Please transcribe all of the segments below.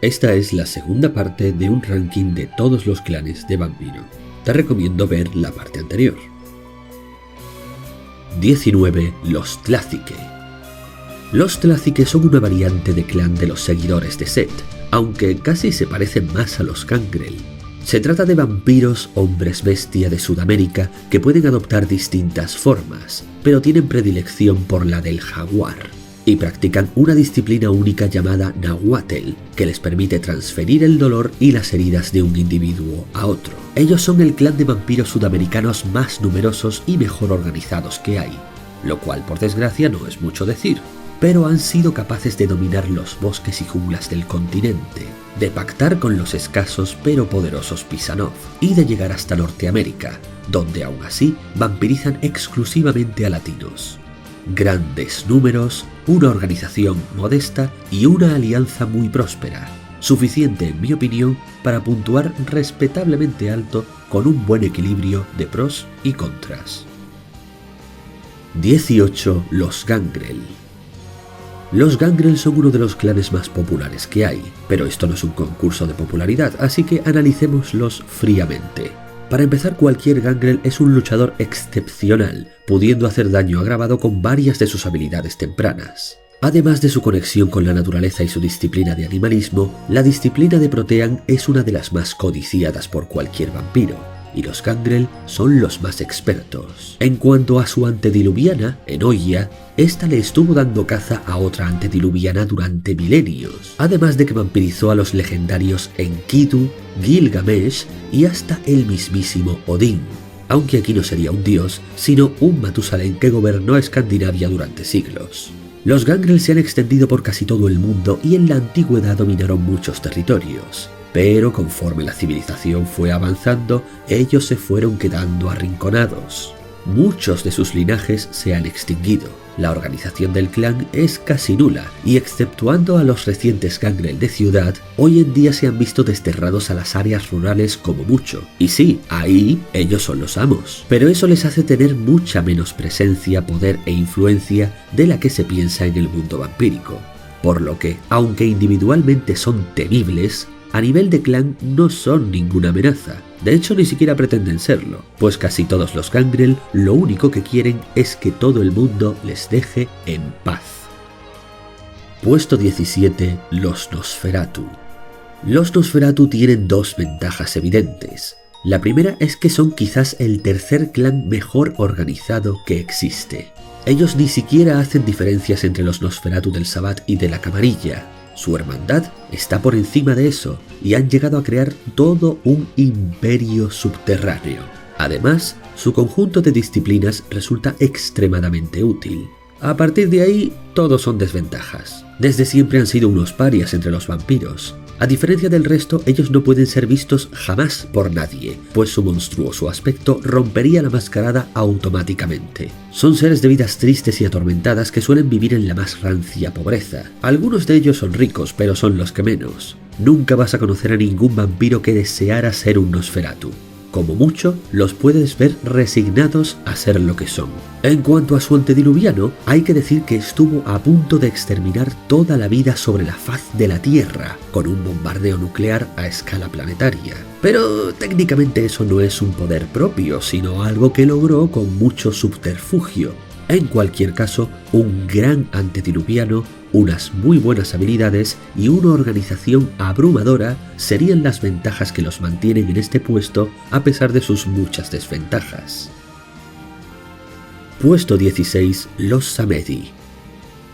Esta es la segunda parte de un ranking de todos los clanes de vampiro. Te recomiendo ver la parte anterior. 19. Los Tlazique. Los Tlazique son una variante de clan de los seguidores de Set, aunque casi se parecen más a los Gangrel. Se trata de vampiros hombres bestia de Sudamérica que pueden adoptar distintas formas, pero tienen predilección por la del jaguar, y practican una disciplina única llamada Nahuatl, que les permite transferir el dolor y las heridas de un individuo a otro. Ellos son el clan de vampiros sudamericanos más numerosos y mejor organizados que hay, lo cual por desgracia no es mucho decir, pero han sido capaces de dominar los bosques y junglas del continente, de pactar con los escasos pero poderosos Pisanov y de llegar hasta Norteamérica, donde aún así vampirizan exclusivamente a latinos. Grandes números, una organización modesta y una alianza muy próspera, suficiente en mi opinión para puntuar respetablemente alto con un buen equilibrio de pros y contras. 18. Los Gangrel. Los Gangrel son uno de los clanes más populares que hay, pero esto no es un concurso de popularidad, así que analicémoslos fríamente. Para empezar, cualquier Gangrel es un luchador excepcional, pudiendo hacer daño agravado con varias de sus habilidades tempranas. Además de su conexión con la naturaleza y su disciplina de animalismo, la disciplina de Protean es una de las más codiciadas por cualquier vampiro, y los Gangrel son los más expertos. En cuanto a su antediluviana, Enoia, esta le estuvo dando caza a otra antediluviana durante milenios, además de que vampirizó a los legendarios Enkidu, Gilgamesh y hasta el mismísimo Odín, aunque aquí no sería un dios, sino un Matusalén que gobernó Escandinavia durante siglos. Los Gangrel se han extendido por casi todo el mundo y en la antigüedad dominaron muchos territorios. Pero conforme la civilización fue avanzando, ellos se fueron quedando arrinconados. Muchos de sus linajes se han extinguido. La organización del clan es casi nula, y exceptuando a los recientes Gangrel de ciudad, hoy en día se han visto desterrados a las áreas rurales como mucho. Y sí, ahí ellos son los amos, pero eso les hace tener mucha menos presencia, poder e influencia de la que se piensa en el mundo vampírico. Por lo que, aunque individualmente son temibles, a nivel de clan no son ninguna amenaza. De hecho, ni siquiera pretenden serlo, pues casi todos los Gangrel lo único que quieren es que todo el mundo les deje en paz. Puesto 17. Los Nosferatu. Los Nosferatu tienen dos ventajas evidentes. La primera es que son quizás el tercer clan mejor organizado que existe. Ellos ni siquiera hacen diferencias entre los Nosferatu del Sabbat y de la Camarilla. Su hermandad está por encima de eso y han llegado a crear todo un imperio subterráneo. Además, su conjunto de disciplinas resulta extremadamente útil. A partir de ahí, todos son desventajas. Desde siempre han sido unos parias entre los vampiros. A diferencia del resto, ellos no pueden ser vistos jamás por nadie, pues su monstruoso aspecto rompería la mascarada automáticamente. Son seres de vidas tristes y atormentadas que suelen vivir en la más rancia pobreza. Algunos de ellos son ricos, pero son los que menos. Nunca vas a conocer a ningún vampiro que deseara ser un Nosferatu. Como mucho, los puedes ver resignados a ser lo que son. En cuanto a su antediluviano, hay que decir que estuvo a punto de exterminar toda la vida sobre la faz de la Tierra, con un bombardeo nuclear a escala planetaria. Pero técnicamente eso no es un poder propio, sino algo que logró con mucho subterfugio. En cualquier caso, un gran antediluviano, unas muy buenas habilidades y una organización abrumadora serían las ventajas que los mantienen en este puesto a pesar de sus muchas desventajas. Puesto 16. Los Samedi.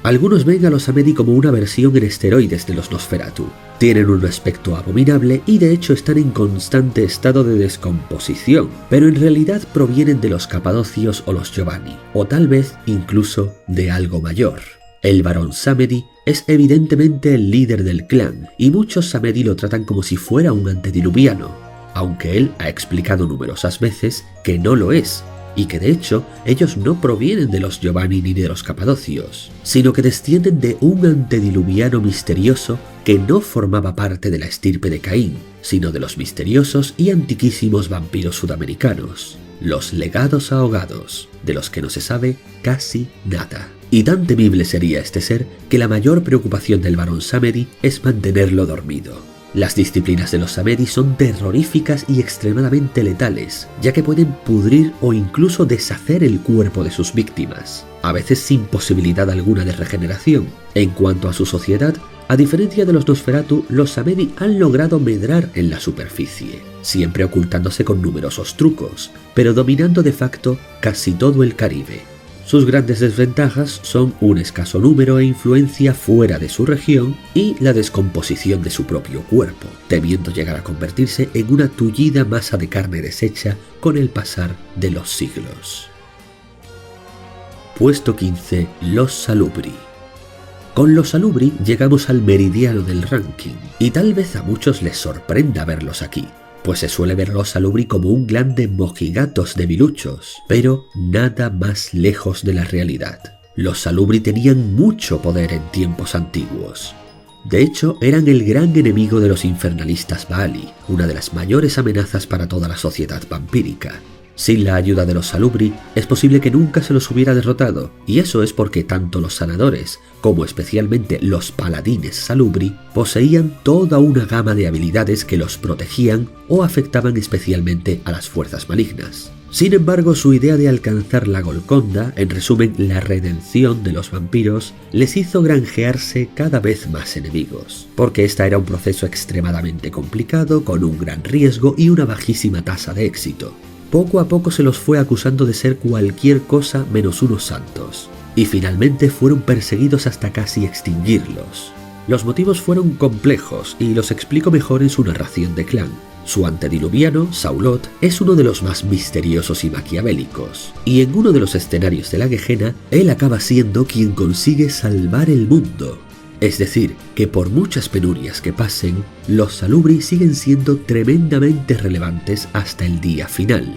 Algunos ven a los Samedi como una versión en esteroides de los Nosferatu. Tienen un aspecto abominable y de hecho están en constante estado de descomposición, pero en realidad provienen de los Capadocios o los Giovanni, o tal vez incluso de algo mayor. El varón Samedi es evidentemente el líder del clan, y muchos Samedi lo tratan como si fuera un antediluviano, aunque él ha explicado numerosas veces que no lo es, y que de hecho ellos no provienen de los Giovanni ni de los Capadocios, sino que descienden de un antediluviano misterioso que no formaba parte de la estirpe de Caín, sino de los misteriosos y antiquísimos vampiros sudamericanos, los legados ahogados, de los que no se sabe casi nada. y tan temible sería este ser que la mayor preocupación del barón Samedi es mantenerlo dormido. Las disciplinas de los Samedi son terroríficas y extremadamente letales, ya que pueden pudrir o incluso deshacer el cuerpo de sus víctimas, a veces sin posibilidad alguna de regeneración. En cuanto a su sociedad, a diferencia de los Nosferatu, los Samedi han logrado medrar en la superficie, siempre ocultándose con numerosos trucos, pero dominando de facto casi todo el Caribe. Sus grandes desventajas son un escaso número e influencia fuera de su región y la descomposición de su propio cuerpo, temiendo llegar a convertirse en una tullida masa de carne deshecha con el pasar de los siglos. Puesto 15. Los Salubri. Con los Salubri llegamos al meridiano del ranking, y tal vez a muchos les sorprenda verlos aquí, pues se suele ver los Salubri como un clan de mojigatos debiluchos, pero nada más lejos de la realidad. Los Salubri tenían mucho poder en tiempos antiguos. De hecho, eran el gran enemigo de los infernalistas Baali, una de las mayores amenazas para toda la sociedad vampírica. Sin la ayuda de los Salubri, es posible que nunca se los hubiera derrotado, y eso es porque tanto los sanadores, como especialmente los paladines Salubri, poseían toda una gama de habilidades que los protegían o afectaban especialmente a las fuerzas malignas. Sin embargo, su idea de alcanzar la Golconda, en resumen la redención de los vampiros, les hizo granjearse cada vez más enemigos, porque esta era un proceso extremadamente complicado, con un gran riesgo y una bajísima tasa de éxito. Poco a poco se los fue acusando de ser cualquier cosa menos unos santos, y finalmente fueron perseguidos hasta casi extinguirlos. Los motivos fueron complejos y los explico mejor en su narración de clan. Su antediluviano, Saulot, es uno de los más misteriosos y maquiavélicos, y en uno de los escenarios de la Gehenna, él acaba siendo quien consigue salvar el mundo. Es decir, que por muchas penurias que pasen, los Salubri siguen siendo tremendamente relevantes hasta el día final.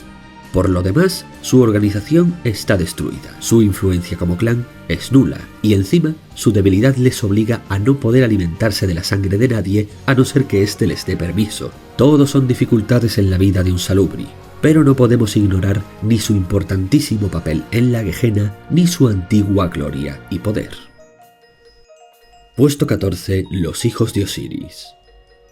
Por lo demás, su organización está destruida, su influencia como clan es nula, y encima, su debilidad les obliga a no poder alimentarse de la sangre de nadie a no ser que éste les dé permiso. Todo son dificultades en la vida de un Salubri, pero no podemos ignorar ni su importantísimo papel en la Gehenna, ni su antigua gloria y poder. Puesto 14. Los hijos de Osiris.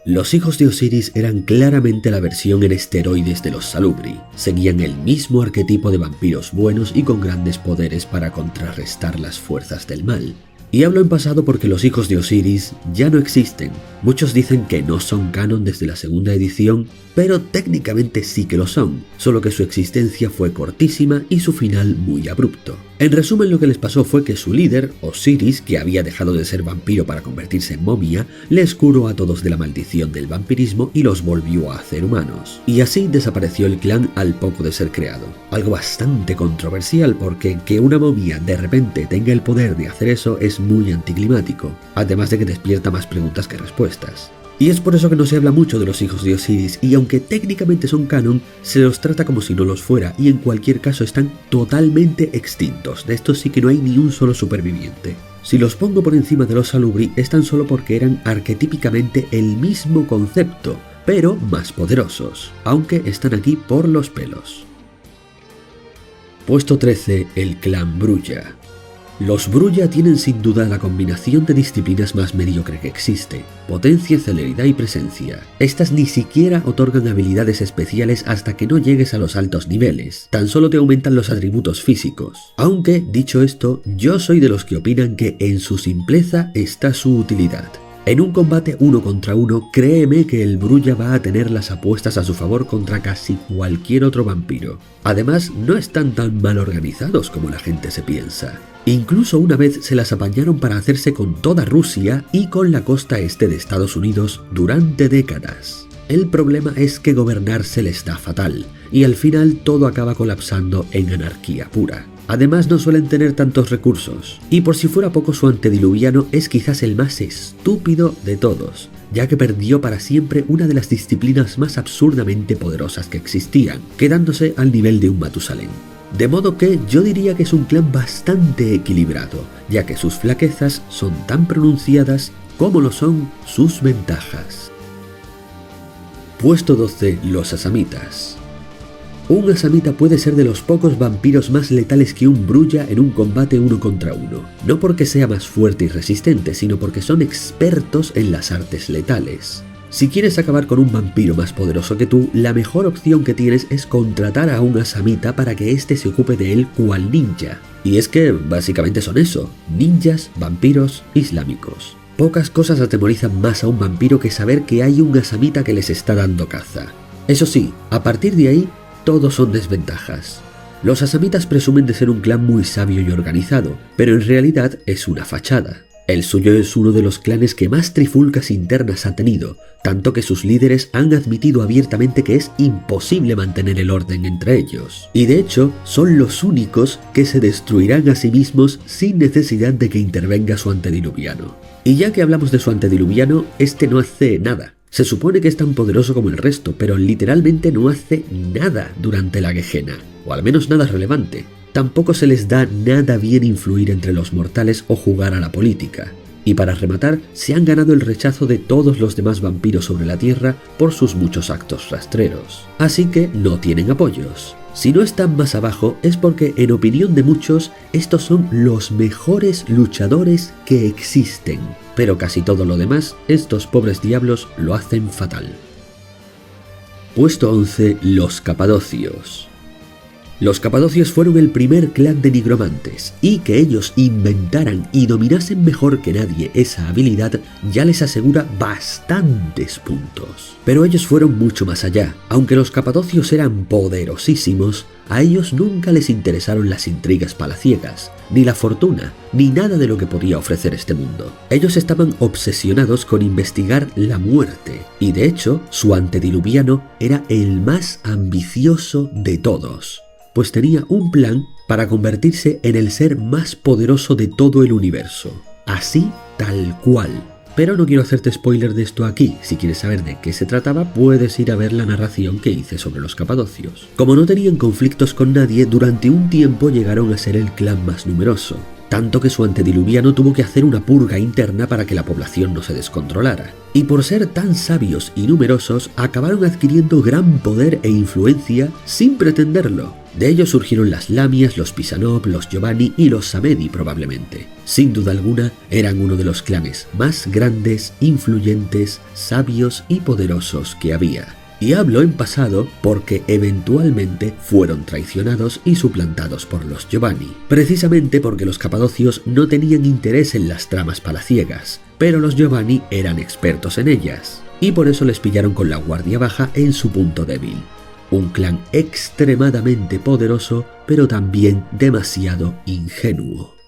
Los hijos de Osiris eran claramente la versión en esteroides de los Salubri. Seguían el mismo arquetipo de vampiros buenos y con grandes poderes para contrarrestar las fuerzas del mal. Y hablo en pasado porque los hijos de Osiris ya no existen. Muchos dicen que no son canon desde la segunda edición, pero técnicamente sí que lo son, solo que su existencia fue cortísima y su final muy abrupto. En resumen, lo que les pasó fue que su líder, Osiris, que había dejado de ser vampiro para convertirse en momia, les curó a todos de la maldición del vampirismo y los volvió a hacer humanos. Y así desapareció el clan al poco de ser creado. Algo bastante controversial porque que una momia de repente tenga el poder de hacer eso es muy anticlimático, además de que despierta más preguntas que respuestas. Y es por eso que no se habla mucho de los hijos de Osiris, y aunque técnicamente son canon, se los trata como si no los fuera, y en cualquier caso están totalmente extintos. De estos sí que no hay ni un solo superviviente. Si los pongo por encima de los Salubri es tan solo porque eran arquetípicamente el mismo concepto, pero más poderosos, aunque están aquí por los pelos. Puesto 13. El clan Brulla. Los Brulla tienen sin duda la combinación de disciplinas más mediocre que existe: potencia, celeridad y presencia. Estas ni siquiera otorgan habilidades especiales hasta que no llegues a los altos niveles, tan solo te aumentan los atributos físicos. Aunque, dicho esto, yo soy de los que opinan que en su simpleza está su utilidad. En un combate 1 contra 1, créeme que el Brulla va a tener las apuestas a su favor contra casi cualquier otro vampiro. Además, no están tan mal organizados como la gente se piensa. Incluso una vez se las apañaron para hacerse con toda Rusia y con la costa este de Estados Unidos durante décadas. El problema es que gobernar se les da fatal, y al final todo acaba colapsando en anarquía pura. Además no suelen tener tantos recursos, y por si fuera poco su antediluviano es quizás el más estúpido de todos, ya que perdió para siempre una de las disciplinas más absurdamente poderosas que existían, quedándose al nivel de un Matusalén. De modo que yo diría que es un clan bastante equilibrado, ya que sus flaquezas son tan pronunciadas como lo son sus ventajas. Puesto 12. Los Asamitas. Un asamita puede ser de los pocos vampiros más letales que un brulla en un combate 1 contra 1. No porque sea más fuerte y resistente, sino porque son expertos en las artes letales. Si quieres acabar con un vampiro más poderoso que tú, la mejor opción que tienes es contratar a un asamita para que éste se ocupe de él cual ninja. Y es que básicamente son eso, ninjas, vampiros, islámicos. Pocas cosas atemorizan más a un vampiro que saber que hay un asamita que les está dando caza. Eso sí, a partir de ahí, todos son desventajas. Los asamitas presumen de ser un clan muy sabio y organizado, pero en realidad es una fachada. El suyo es uno de los clanes que más trifulcas internas ha tenido, tanto que sus líderes han admitido abiertamente que es imposible mantener el orden entre ellos. Y de hecho, son los únicos que se destruirán a sí mismos sin necesidad de que intervenga su antediluviano. Y ya que hablamos de su antediluviano, este no hace nada. Se supone que es tan poderoso como el resto, pero literalmente no hace nada durante la Gehenna, o al menos nada relevante. Tampoco se les da nada bien influir entre los mortales o jugar a la política. Y para rematar, se han ganado el rechazo de todos los demás vampiros sobre la Tierra por sus muchos actos rastreros. Así que no tienen apoyos. Si no están más abajo es porque, en opinión de muchos, estos son los mejores luchadores que existen. Pero casi todo lo demás, estos pobres diablos lo hacen fatal. Puesto 11. Los Capadocios. Los Capadocios fueron el primer clan de nigromantes, y que ellos inventaran y dominasen mejor que nadie esa habilidad ya les asegura bastantes puntos. Pero ellos fueron mucho más allá. Aunque los Capadocios eran poderosísimos, a ellos nunca les interesaron las intrigas palaciegas, ni la fortuna, ni nada de lo que podía ofrecer este mundo. Ellos estaban obsesionados con investigar la muerte, y de hecho, su antediluviano era el más ambicioso de todos, pues tenía un plan para convertirse en el ser más poderoso de todo el universo. Así, tal cual. Pero no quiero hacerte spoiler de esto aquí. Si quieres saber de qué se trataba, puedes ir a ver la narración que hice sobre los Capadocios. Como no tenían conflictos con nadie, durante un tiempo llegaron a ser el clan más numeroso. Tanto que su antediluviano tuvo que hacer una purga interna para que la población no se descontrolara. Y por ser tan sabios y numerosos, acabaron adquiriendo gran poder e influencia sin pretenderlo. De ellos surgieron las Lamias, los Pisanov, los Giovanni y los Samedi probablemente. Sin duda alguna, eran uno de los clanes más grandes, influyentes, sabios y poderosos que había. Y hablo en pasado porque eventualmente fueron traicionados y suplantados por los Giovanni, precisamente porque los Capadocios no tenían interés en las tramas palaciegas, pero los Giovanni eran expertos en ellas, y por eso les pillaron con la guardia baja en su punto débil. Un clan extremadamente poderoso, pero también demasiado ingenuo.